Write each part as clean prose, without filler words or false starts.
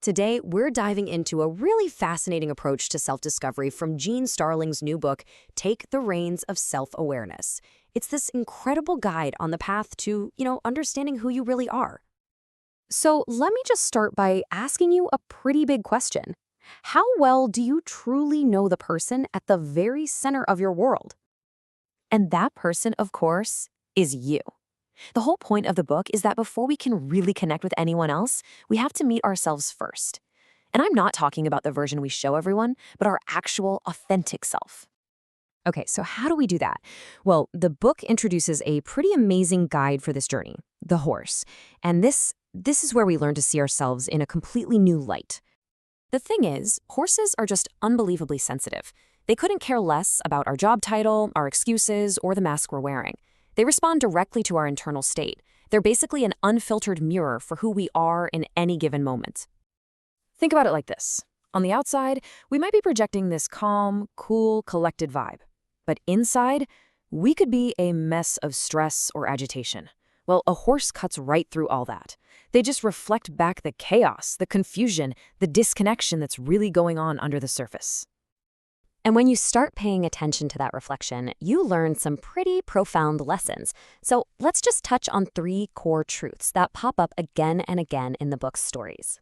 Today, we're diving into a really fascinating approach to self-discovery from Gene Starling's new book, Take the Reins of Self-Awareness. It's this incredible guide on the path to, understanding who you really are. So let me just start by asking you a pretty big question. How well do you truly know the person at the very center of your world? And that person, of course, is you. The whole point of the book is that before we can really connect with anyone else, we have to meet ourselves first. And I'm not talking about the version we show everyone, but our actual, authentic self. Okay, so how do we do that? Well, the book introduces a pretty amazing guide for this journey, the horse. And this is where we learn to see ourselves in a completely new light. The thing is, horses are just unbelievably sensitive. They couldn't care less about our job title, our excuses, or the mask we're wearing. They respond directly to our internal state. They're basically an unfiltered mirror for who we are in any given moment. Think about it like this. On the outside, we might be projecting this calm, cool, collected vibe. But inside, we could be a mess of stress or agitation. Well, a horse cuts right through all that. They just reflect back the chaos, the confusion, the disconnection that's really going on under the surface. And when you start paying attention to that reflection, you learn some pretty profound lessons. So let's just touch on 3 core truths that pop up again and again in the book's stories.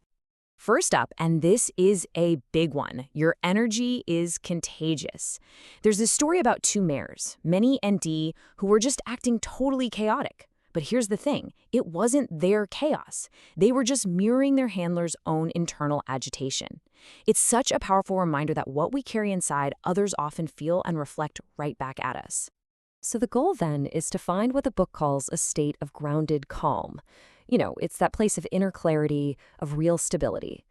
First up, and this is a big one, your energy is contagious. There's this story about 2 mares, Minnie and Dee, who were just acting totally chaotic. But here's the thing, it wasn't their chaos. They were just mirroring their handler's own internal agitation. It's such a powerful reminder that what we carry inside, others often feel and reflect right back at us. So the goal then is to find what the book calls a state of grounded calm. It's that place of inner clarity, of real stability.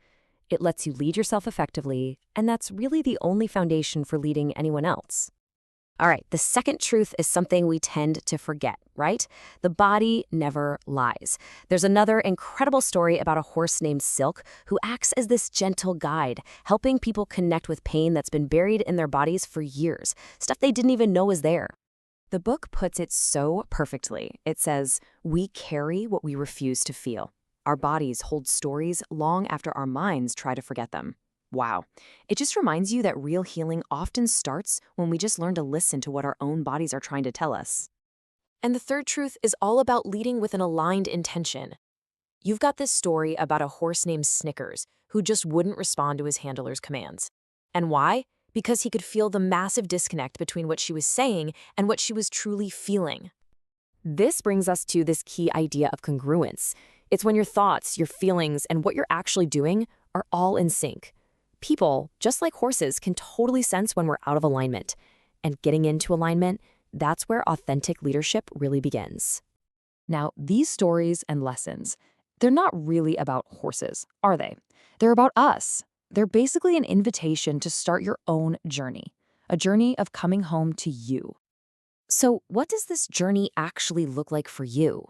It lets you lead yourself effectively, and that's really the only foundation for leading anyone else. All right, the second truth is something we tend to forget, right? The body never lies. There's another incredible story about a horse named Silk who acts as this gentle guide, helping people connect with pain that's been buried in their bodies for years, stuff they didn't even know was there. The book puts it so perfectly. It says, we carry what we refuse to feel. Our bodies hold stories long after our minds try to forget them. Wow. It just reminds you that real healing often starts when we just learn to listen to what our own bodies are trying to tell us. And the third truth is all about leading with an aligned intention. You've got this story about a horse named Snickers who just wouldn't respond to his handler's commands. And why? Because he could feel the massive disconnect between what she was saying and what she was truly feeling. This brings us to this key idea of congruence. It's when your thoughts, your feelings, and what you're actually doing are all in sync. People, just like horses, can totally sense when we're out of alignment. And getting into alignment, that's where authentic leadership really begins. Now, these stories and lessons, they're not really about horses, are they? They're about us. They're basically an invitation to start your own journey, a journey of coming home to you. So what does this journey actually look like for you?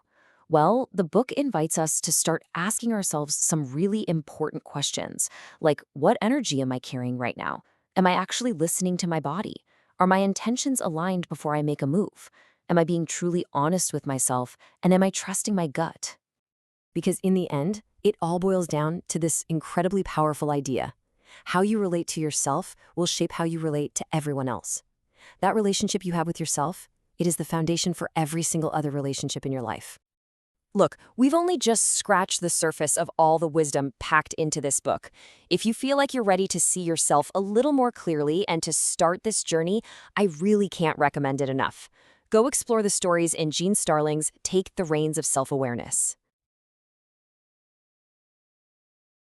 Well, the book invites us to start asking ourselves some really important questions, like what energy am I carrying right now? Am I actually listening to my body? Are my intentions aligned before I make a move? Am I being truly honest with myself? And am I trusting my gut? Because in the end, it all boils down to this incredibly powerful idea. How you relate to yourself will shape how you relate to everyone else. That relationship you have with yourself, it is the foundation for every single other relationship in your life. Look, we've only just scratched the surface of all the wisdom packed into this book. If you feel like you're ready to see yourself a little more clearly and to start this journey, I really can't recommend it enough. Go explore the stories in Gene Starling's Take the Reins of Self-Awareness.